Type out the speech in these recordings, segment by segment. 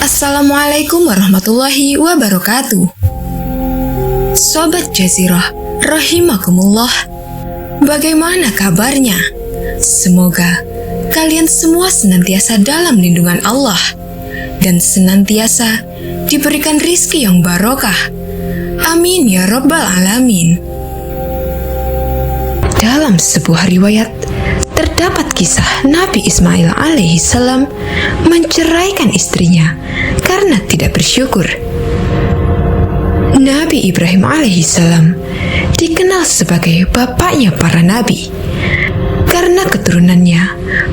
Assalamualaikum warahmatullahi wabarakatuh. Sobat Jazirah, rahimakumullah. Bagaimana kabarnya? Semoga kalian semua senantiasa dalam lindungan Allah dan senantiasa diberikan rizki yang barokah. Amin ya rabbal alamin. Dalam sebuah riwayat, terdapat kisah Nabi Ismail alaihissalam menceraikan istrinya karena tidak bersyukur. Nabi Ibrahim alaihissalam dikenal sebagai bapaknya para nabi karena keturunannya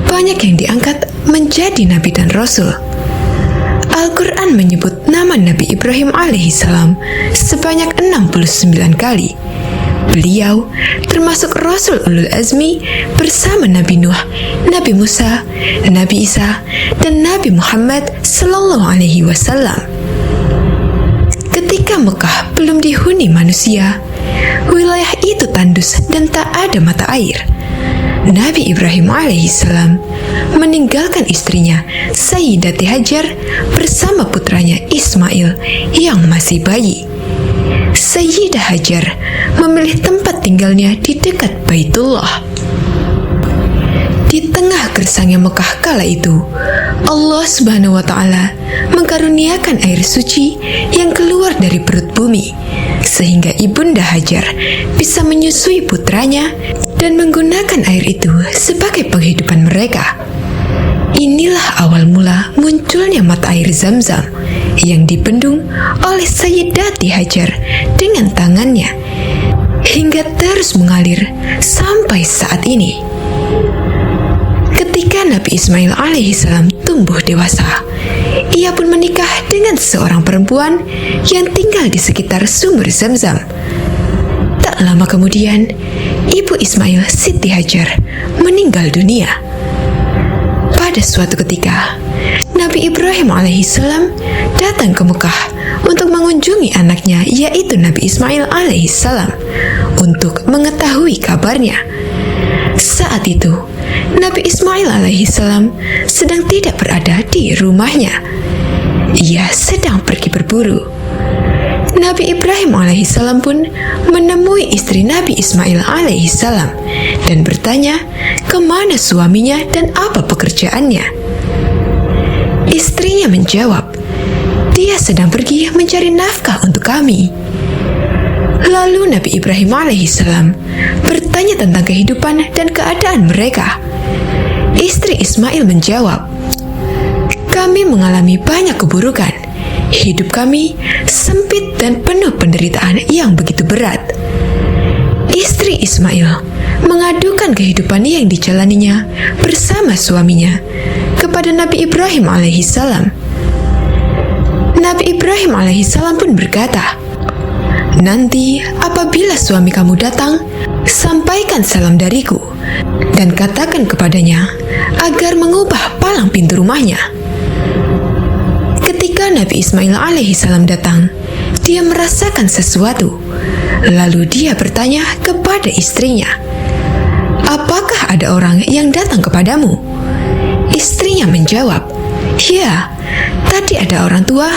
banyak yang diangkat menjadi nabi dan rasul. Al-Quran menyebut nama Nabi Ibrahim alaihissalam sebanyak 69 kali. Beliau termasuk Rasul Ulul Azmi bersama Nabi Nuh, Nabi Musa, Nabi Isa, dan Nabi Muhammad Sallallahu Alaihi Wasallam. Ketika Mekah belum dihuni manusia, wilayah itu tandus dan tak ada mata air. Nabi Ibrahim alaihissalam meninggalkan istrinya Sayyidati Hajar bersama putranya Ismail yang masih bayi. Sayyidah Hajar memilih tempat tinggalnya di dekat Baitullah. Di tengah gersangnya Mekah kala itu, Allah Subhanahu wa Ta'ala mengkaruniakan air suci yang keluar dari perut bumi, sehingga Ibunda Hajar bisa menyusui putranya dan menggunakan air itu sebagai penghidupan mereka. Inilah awal mula munculnya mata air Zam-Zam yang dibendung oleh Sayyidati Hajar dengan tangannya hingga terus mengalir sampai saat ini. Ketika Nabi Ismail alaihissalam tumbuh dewasa, ia pun menikah dengan seorang perempuan yang tinggal di sekitar sumber Zam-Zam. Tak lama kemudian, ibu Ismail, Siti Hajar, meninggal dunia. Pada suatu ketika, Nabi Ibrahim alaihissalam datang ke Mekah untuk mengunjungi anaknya, yaitu Nabi Ismail alaihissalam, untuk mengetahui kabarnya. Saat itu, Nabi Ismail alaihissalam sedang tidak berada di rumahnya. Ia sedang pergi berburu. Nabi Ibrahim alaihissalam pun menemui istri Nabi Ismail alaihissalam dan bertanya kemana suaminya dan apa pekerjaannya. Istrinya menjawab, dia sedang pergi mencari nafkah untuk kami. Lalu Nabi Ibrahim alaihissalam bertanya tentang kehidupan dan keadaan mereka. Istri Ismail menjawab, kami mengalami banyak keburukan. Hidup kami sempit dan penuh penderitaan yang begitu berat. Istri Ismail mengadukan kehidupan yang dijalaninya bersama suaminya kepada Nabi Ibrahim alaihissalam. Nabi Ibrahim alaihissalam pun berkata, nanti apabila suami kamu datang, sampaikan salam dariku dan katakan kepadanya agar mengubah palang pintu rumahnya. Ketika Nabi Ismail alaihissalam datang, dia merasakan sesuatu. Lalu dia bertanya kepada istrinya, apakah ada orang yang datang kepadamu? Istrinya menjawab, ya, tadi ada orang tua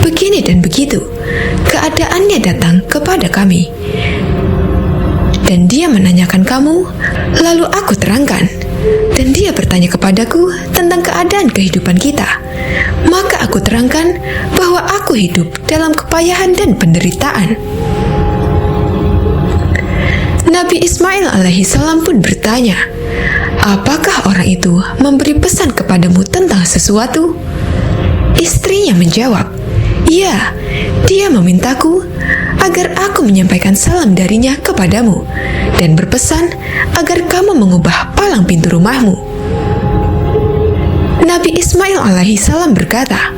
begini dan begitu. Keadaannya datang kepada kami. Dan dia menanyakan kamu, lalu aku terangkan. Dan dia bertanya kepadaku tentang keadaan kehidupan kita. Maka aku terangkan bahwa aku hidup dalam kepayahan dan penderitaan. Nabi Ismail alaihissalam pun bertanya, apakah orang itu memberi pesan kepadamu tentang sesuatu? Istrinya menjawab, ya, dia memintaku agar aku menyampaikan salam darinya kepadamu dan berpesan agar kamu mengubah palang pintu rumahmu. Nabi Ismail alaihissalam berkata,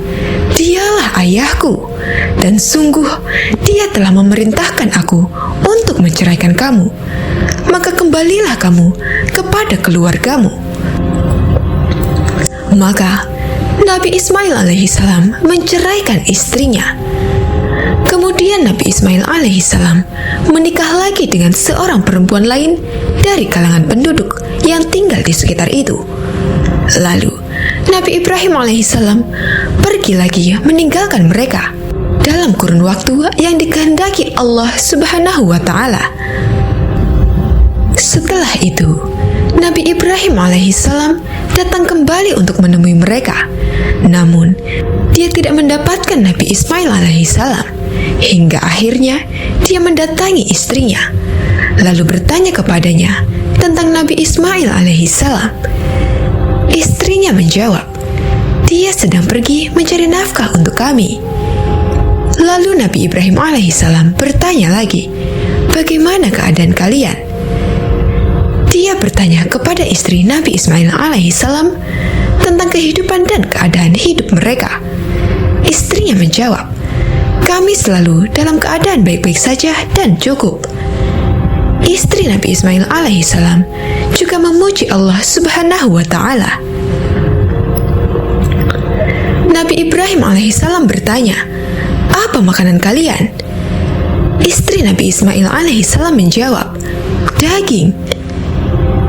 dialah ayahku dan sungguh dia telah memerintahkan aku untuk menceraikan kamu. Maka kembalilah kamu kepada keluargamu. Maka Nabi Ismail alaihissalam menceraikan istrinya. Kemudian Nabi Ismail alaihissalam menikah lagi dengan seorang perempuan lain dari kalangan penduduk yang tinggal di sekitar itu. Lalu Nabi Ibrahim alaihissalam pergi lagi meninggalkan mereka dalam kurun waktu yang dikehendaki Allah Subhanahu wa Ta'ala. Setelah itu, Nabi Ibrahim alaihissalam datang kembali untuk menemui mereka. Namun, dia tidak mendapatkan Nabi Ismail alaihissalam. Hingga akhirnya dia mendatangi istrinya, lalu bertanya kepadanya tentang Nabi Ismail alaihissalam. Istrinya menjawab, "Dia sedang pergi mencari nafkah untuk kami." Lalu Nabi Ibrahim alaihissalam bertanya lagi, "Bagaimana keadaan kalian?" Dia bertanya kepada istri Nabi Ismail alaihissalam tentang kehidupan dan keadaan hidup mereka. Istrinya menjawab, "Kami selalu dalam keadaan baik-baik saja dan cukup." Istri Nabi Ismail alaihissalam juga memuji Allah Subhanahu wa Ta'ala. Nabi Ibrahim alaihissalam bertanya, "Apa makanan kalian?" Istri Nabi Ismail alaihissalam menjawab, "Daging."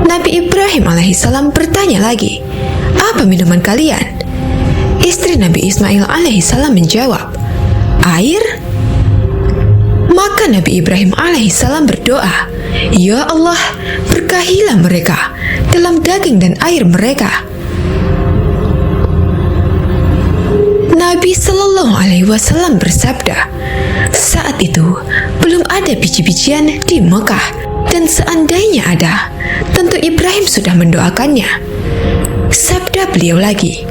Nabi Ibrahim alaihissalam bertanya lagi, "Apa minuman kalian?" Istri Nabi Ismail alaihissalam menjawab, "Air." Maka Nabi Ibrahim alaihissalam berdoa, "Ya Allah, berkahilah mereka dalam daging dan air mereka." Nabi Shallallahu Alaihi Wasallam bersabda, "Saat itu belum ada biji-bijian di Mekah, dan seandainya ada, tentu Ibrahim sudah mendoakannya." Sabda beliau lagi,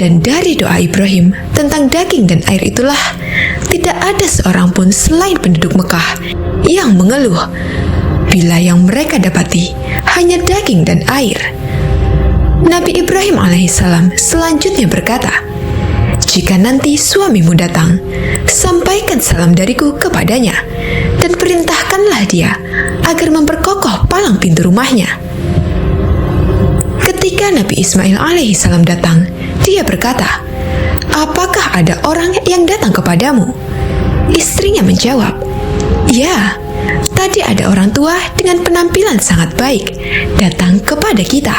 "Dan dari doa Ibrahim tentang daging dan air itulah tidak ada seorang pun selain penduduk Mekah yang mengeluh bila yang mereka dapati hanya daging dan air." Nabi Ibrahim alaihissalam selanjutnya berkata, "Jika nanti suamimu datang, sampaikan salam dariku kepadanya dan perintahkanlah dia agar memperkokoh palang pintu rumahnya." Ketika Nabi Ismail alaihissalam datang, dia berkata, "Apakah ada orang yang datang kepadamu?" Istrinya menjawab, "Ya, tadi ada orang tua dengan penampilan sangat baik datang kepada kita."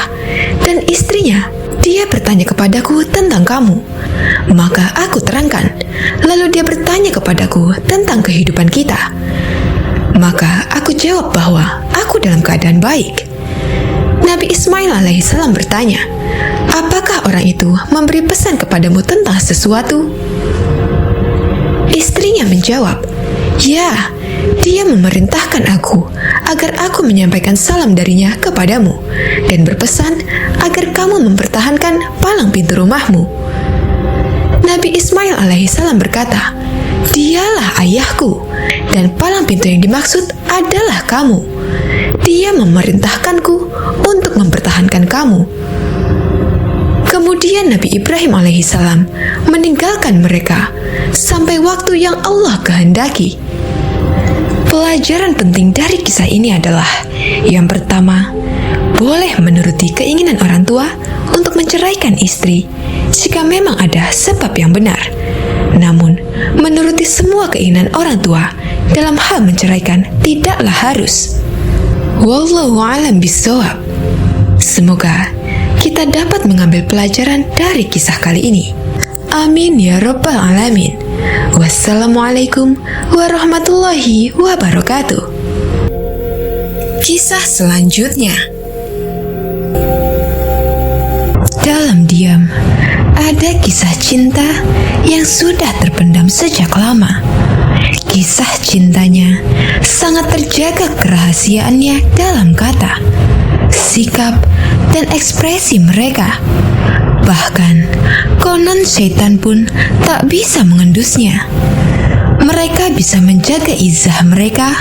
Dan istrinya, "Dia bertanya kepadaku tentang kamu." Maka aku terangkan. Lalu dia bertanya kepadaku tentang kehidupan kita. Maka aku jawab bahwa aku dalam keadaan baik. Nabi Ismail alaihissalam bertanya, "Apakah orang itu memberi pesan kepadamu tentang sesuatu?" Istrinya menjawab, "Ya, dia memerintahkan aku agar aku menyampaikan salam darinya kepadamu dan berpesan agar kamu mempertahankan palang pintu rumahmu." Nabi Ismail alaihissalam berkata, "Dialah ayahku, dan palang pintu yang dimaksud adalah kamu. Dia memerintahkanku untuk mempertahankan kamu." Kemudian Nabi Ibrahim alaihissalam meninggalkan mereka sampai waktu yang Allah kehendaki. Pelajaran penting dari kisah ini adalah, yang pertama, boleh menuruti keinginan orang tua untuk menceraikan istri jika memang ada sebab yang benar. Namun, menuruti semua keinginan orang tua dalam hal menceraikan tidaklah harus. Wallahu a'lam bishawab. Semoga kita dapat mengambil pelajaran dari kisah kali ini. Amin ya rabbal alamin. Wassalamualaikum warahmatullahi wabarakatuh. Kisah selanjutnya. Dalam diam, ada kisah cinta yang sudah terpendam sejak lama. Kisah cintanya sangat terjaga kerahasiaannya dalam kata, sikap, dan ekspresi mereka. Bahkan, konon syaitan pun tak bisa mengendusnya. Mereka bisa menjaga izah mereka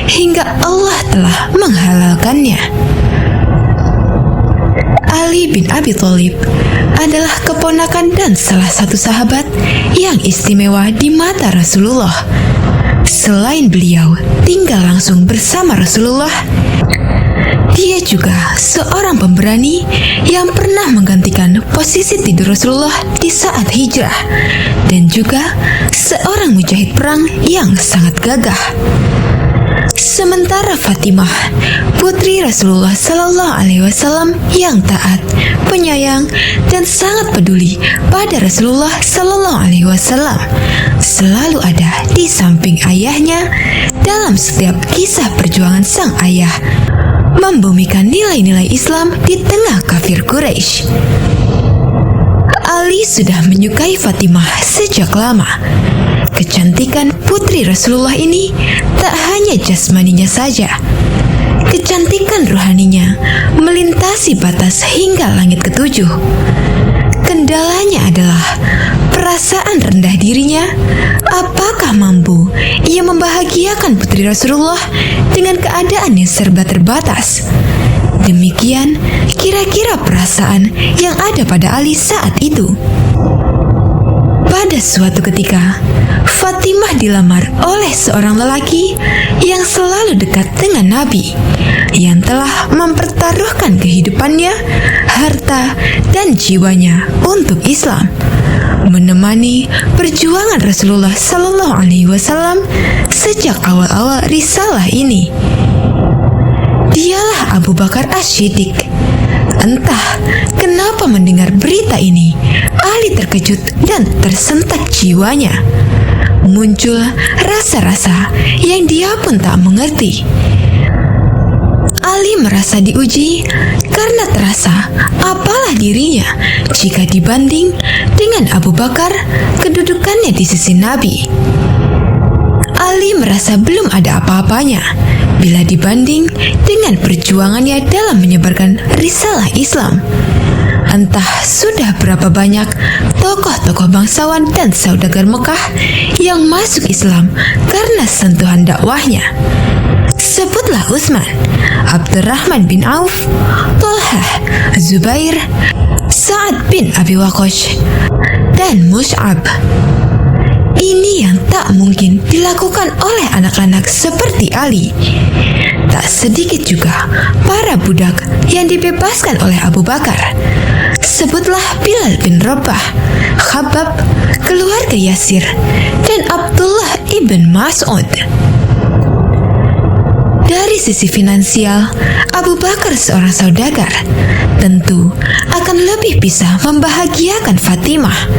hingga Allah telah menghalalkannya. Ali bin Abi Thalib adalah keponakan dan salah satu sahabat yang istimewa di mata Rasulullah. Selain beliau tinggal langsung bersama Rasulullah, dia juga seorang pemberani yang pernah menggantikan posisi tidur Rasulullah di saat hijrah, dan juga seorang mujahid perang yang sangat gagah. Sementara Fatimah, putri Rasulullah Sallallahu Alaihi Wasallam yang taat, penyayang, dan sangat peduli pada Rasulullah Sallallahu Alaihi Wasallam, selalu ada di samping ayahnya dalam setiap kisah perjuangan sang ayah membumikan nilai-nilai Islam di tengah kafir Quraisy. Ali sudah menyukai Fatimah sejak lama. Kecantikan putri Rasulullah ini tak hanya jasmaninya saja. Kecantikan rohaninya melintasi batas hingga langit ketujuh. Kendalanya adalah perasaan rendah dirinya. Apakah mampu ia membahagiakan putri Rasulullah dengan keadaan yang serba terbatas? Demikian kira-kira perasaan yang ada pada Ali saat itu. Pada suatu ketika, Fatimah dilamar oleh seorang lelaki yang selalu dekat dengan Nabi, yang telah mempertaruhkan kehidupannya, harta, dan jiwanya untuk Islam, menemani perjuangan Rasulullah Sallallahu Alaihi Wasallam sejak awal-awal risalah ini. Dialah Abu Bakar As-Siddiq. Entah kenapa mendengar berita ini, Ali terkejut dan tersentak jiwanya. Muncul rasa-rasa yang dia pun tak mengerti. Ali merasa diuji karena terasa apalah dirinya jika dibanding dengan Abu Bakar kedudukannya di sisi Nabi. Ali merasa belum ada apa-apanya bila dibanding dengan perjuangannya dalam menyebarkan risalah Islam. Entah sudah berapa banyak tokoh-tokoh bangsawan dan saudagar Mekah yang masuk Islam karena sentuhan dakwahnya. Sebutlah Utsman, Abdurrahman bin Auf, Thalhah, Zubair, Sa'ad bin Abi Waqqas, dan Mus'ab. Ini yang tak mungkin dilakukan oleh anak-anak seperti Ali. Tak sedikit juga para budak yang dibebaskan oleh Abu Bakar. Sebutlah Bilal bin Rabah, Khabbab, keluarga Yasir, dan Abdullah ibn Mas'ud. Dari sisi finansial, Abu Bakar seorang saudagar tentu akan lebih bisa membahagiakan Fatimah.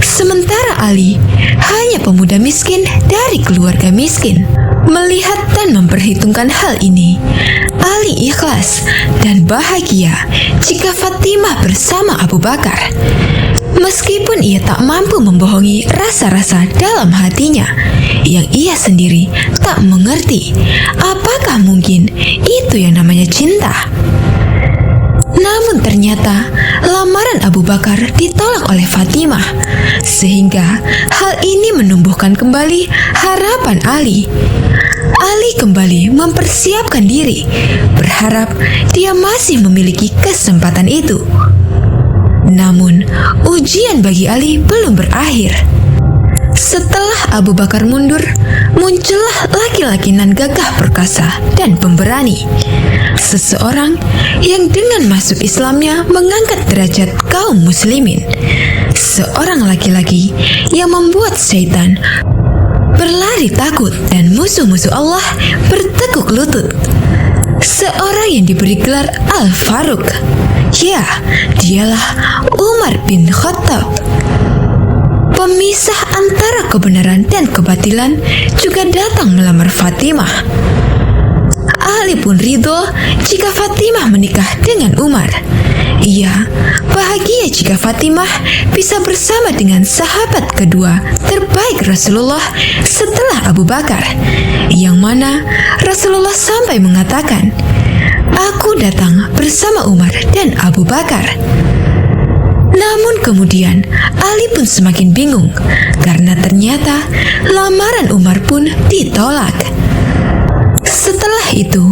Sementara Ali hanya pemuda miskin dari keluarga miskin. Melihat dan memperhitungkan hal ini, Ali ikhlas dan bahagia jika Fatimah bersama Abu Bakar. Meskipun ia tak mampu membohongi rasa-rasa dalam hatinya yang ia sendiri tak mengerti, apakah mungkin itu yang namanya cinta? Namun ternyata lamaran Abu Bakar ditolak oleh Fatimah, sehingga hal ini menumbuhkan kembali harapan Ali. Ali kembali mempersiapkan diri, berharap dia masih memiliki kesempatan itu. Namun, ujian bagi Ali belum berakhir. Setelah Abu Bakar mundur, muncullah laki-laki nan gagah perkasa dan pemberani. Seseorang yang dengan masuk Islamnya mengangkat derajat kaum muslimin. Seorang laki-laki yang membuat syaitan berlari takut dan musuh-musuh Allah bertekuk lutut. Seorang yang diberi gelar Al-Faruq. Ya, dialah Umar bin Khattab. Pemisah antara kebenaran dan kebatilan juga datang melamar Fatimah. Ali pun ridho jika Fatimah menikah dengan Umar. Ia bahagia jika Fatimah bisa bersama dengan sahabat kedua terbaik Rasulullah setelah Abu Bakar, yang mana Rasulullah sampai mengatakan, "Aku datang bersama Umar dan Abu Bakar." Namun kemudian Ali pun semakin bingung karena ternyata lamaran Umar pun ditolak. Setelah itu,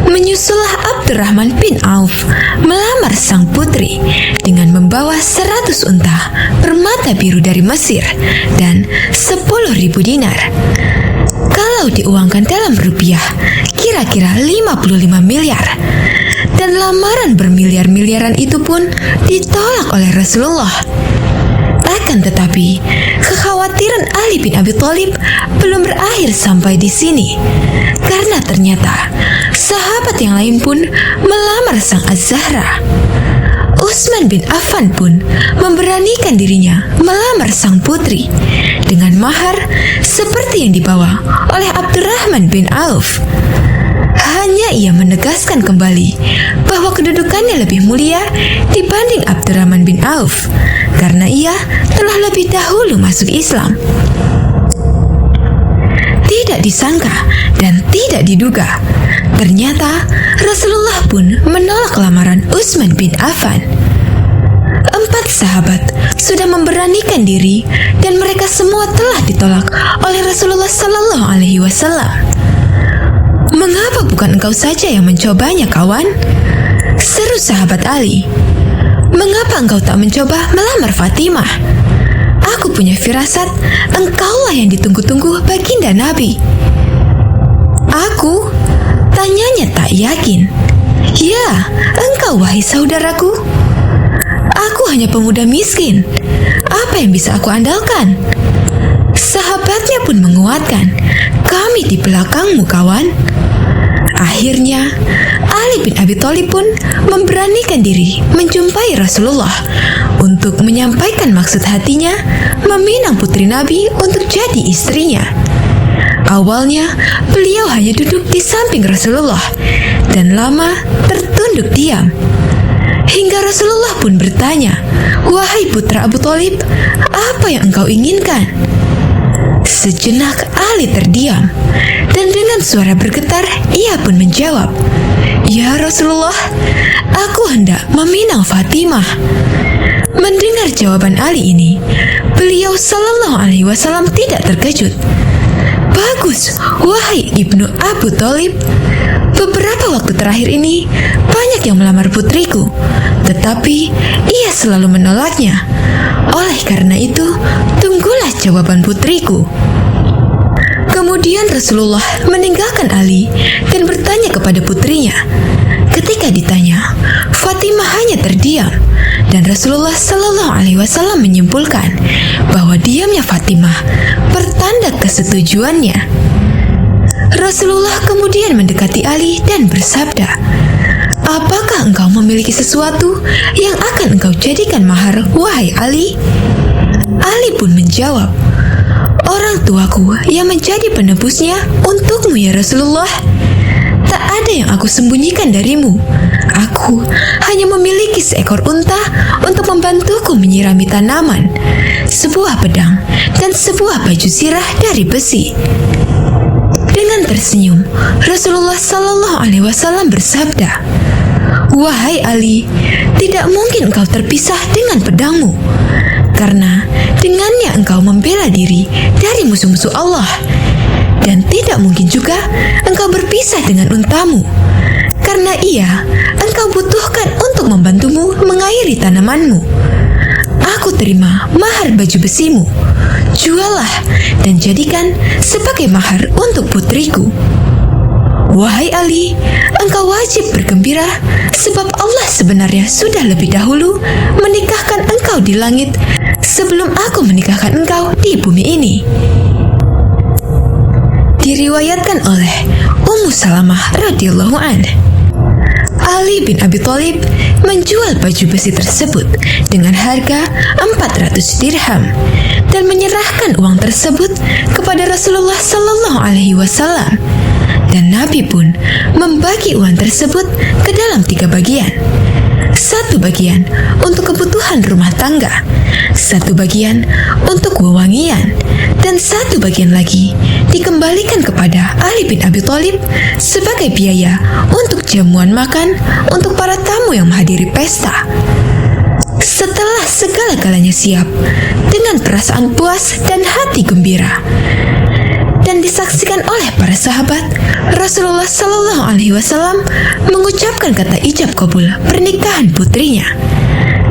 menyusullah Abdurrahman bin Auf melamar sang putri dengan membawa 100 unta permata biru dari Mesir dan 10.000 dinar. Kalau diuangkan dalam rupiah, kira-kira 55 miliar. Dan lamaran bermiliar-miliaran itu pun ditolak oleh Rasulullah. Akan tetapi, kekhawatiran Ali bin Abi Thalib belum berakhir sampai di sini. Karena ternyata sahabat yang lain pun melamar sang Az-Zahra. Utsman bin Affan pun memberanikan dirinya melamar sang putri dengan mahar seperti yang dibawa oleh Abdurrahman bin Auf. Hanya ia menegaskan kembali bahwa kedudukannya lebih mulia dibanding Abdurrahman bin Auf karena ia telah lebih dahulu masuk Islam. Tidak disangka dan tidak diduga, ternyata Rasulullah pun menolak lamaran Utsman bin Affan. 4 sahabat sudah memberanikan diri dan mereka semua telah ditolak oleh Rasulullah Sallallahu Alaihi Wasallam. "Mengapa bukan engkau saja yang mencobanya, kawan?" seru sahabat Ali. "Mengapa engkau tak mencoba melamar Fatimah? Aku punya firasat engkaulah yang ditunggu-tunggu baginda Nabi." "Aku?" tanyanya tak yakin. "Ya, engkau wahai saudaraku. Aku hanya pemuda miskin. Apa yang bisa aku andalkan?" Sahabatnya pun menguatkan, "Kami di belakangmu, kawan." Akhirnya, Ali bin Abi Thalib pun memberanikan diri menjumpai Rasulullah untuk menyampaikan maksud hatinya meminang putri Nabi untuk jadi istrinya. Awalnya, beliau hanya duduk di samping Rasulullah dan lama tertunduk diam. Hingga Rasulullah pun bertanya, "Wahai putra Abu Thalib, apa yang engkau inginkan?" Sejenak Ali terdiam dan dengan suara bergetar ia pun menjawab, "Ya Rasulullah, aku hendak meminang Fatimah." Mendengar jawaban Ali ini, beliau Sallallahu Alaihi Wasallam tidak terkejut. "Bagus, wahai ibnu Abu Thalib. Beberapa waktu terakhir ini banyak yang melamar putriku, tetapi ia selalu menolaknya. Oleh karena itu, tunggulah jawaban putriku." Kemudian Rasulullah meninggalkan Ali dan bertanya kepada putrinya. Ketika ditanya, Fatimah hanya terdiam dan Rasulullah Sallallahu Alaihi Wasallam menyimpulkan bahwa diamnya Fatimah pertanda kesetujuannya. Rasulullah kemudian mendekati Ali dan bersabda, "Apakah engkau memiliki sesuatu yang akan engkau jadikan mahar, wahai Ali?" Ali pun menjawab, "Orang tuaku yang menjadi penebusnya untukmu ya Rasulullah. Tak ada yang aku sembunyikan darimu. Aku hanya memiliki seekor unta untuk membantuku menyirami tanaman, sebuah pedang, dan sebuah baju zirah dari besi." Dengan tersenyum, Rasulullah Sallallahu Alaihi Wasallam bersabda, "Wahai Ali, tidak mungkin engkau terpisah dengan pedangmu, karena dengannya engkau membela diri dari musuh-musuh Allah. Dan tidak mungkin juga engkau berpisah dengan untamu, karena ia engkau butuhkan untuk membantumu mengairi tanamanmu. Aku terima mahar baju besimu. Juallah dan jadikan sebagai mahar untuk putriku." Wahai Ali, engkau wajib bergembira sebab Allah sebenarnya sudah lebih dahulu menikahkan engkau di langit sebelum aku menikahkan engkau di bumi ini. Diriwayatkan oleh Ummu Salamah radhiyallahu anha. Ali bin Abi Thalib menjual baju besi tersebut dengan harga 400 dirham dan menyerahkan uang tersebut kepada Rasulullah Sallallahu Alaihi Wasallam. Dan Nabi pun membagi uang tersebut ke dalam 3 bagian. 1 bagian untuk kebutuhan rumah tangga, 1 bagian untuk wewangian, dan 1 bagian lagi dikembalikan kepada Ali bin Abi Thalib sebagai biaya untuk jamuan makan untuk para tamu yang menghadiri pesta. Setelah segala-galanya siap, dengan perasaan puas dan hati gembira, dan disaksikan oleh para sahabat, Rasulullah Sallallahu Alaihi Wasallam mengucapkan kata ijab kabul pernikahan putrinya.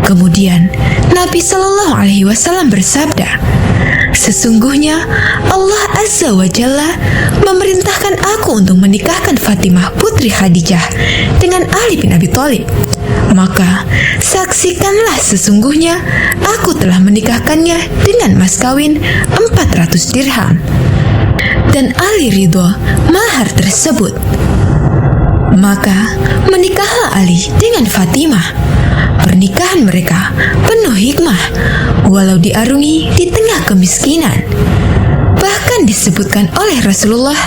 Kemudian Nabi Sallallahu Alaihi Wasallam bersabda, "Sesungguhnya Allah Azza wa Jalla memerintahkan aku untuk menikahkan Fatimah putri Khadijah dengan Ali bin Abi Thalib. Maka saksikanlah sesungguhnya aku telah menikahkannya dengan mas kawin 400 dirham. Dan Ali ridho mahar tersebut. Maka menikahlah Ali dengan Fatimah. Pernikahan mereka penuh hikmah, walau diarungi di tengah kemiskinan. Bahkan disebutkan oleh Rasulullah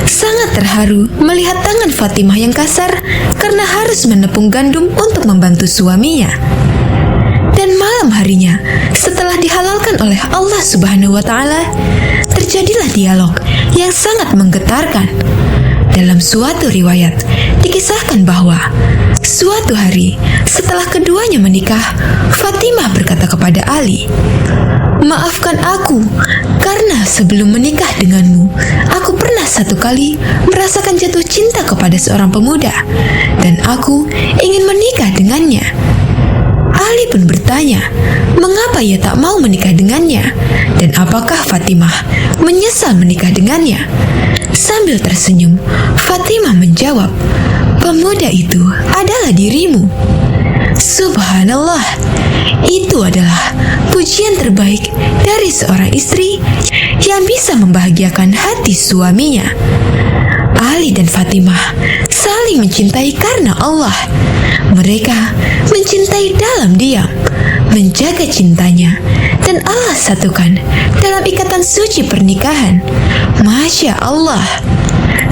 sangat terharu melihat tangan Fatimah yang kasar karena harus menepung gandum untuk membantu suaminya. Dan malam harinya, setelah dihalalkan oleh Allah Subhanahu wa Ta'ala, terjadilah dialog yang sangat menggetarkan. Dalam suatu riwayat, dikisahkan bahwa suatu hari setelah keduanya menikah, Fatimah berkata kepada Ali, "Maafkan aku, karena sebelum menikah denganmu, aku pernah satu kali merasakan jatuh cinta kepada seorang pemuda, dan aku ingin menikah dengannya." Ali pun bertanya, mengapa ia tak mau menikah dengannya, dan apakah Fatimah menyesal menikah dengannya? Sambil tersenyum, Fatimah menjawab, "Pemuda itu adalah dirimu." Subhanallah, itu adalah pujian terbaik dari seorang istri yang bisa membahagiakan hati suaminya. Ali dan Fatimah saling mencintai karena Allah. Mereka mencintai dalam diam, menjaga cintanya, dan Allah satukan dalam ikatan suci pernikahan. Masya Allah.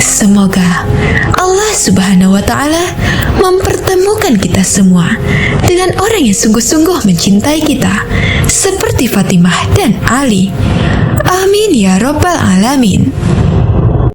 Semoga Allah Subhanahu wa Ta'ala mempertemukan kita semua dengan orang yang sungguh-sungguh mencintai kita, seperti Fatimah dan Ali. Amin ya Rabbal Alamin.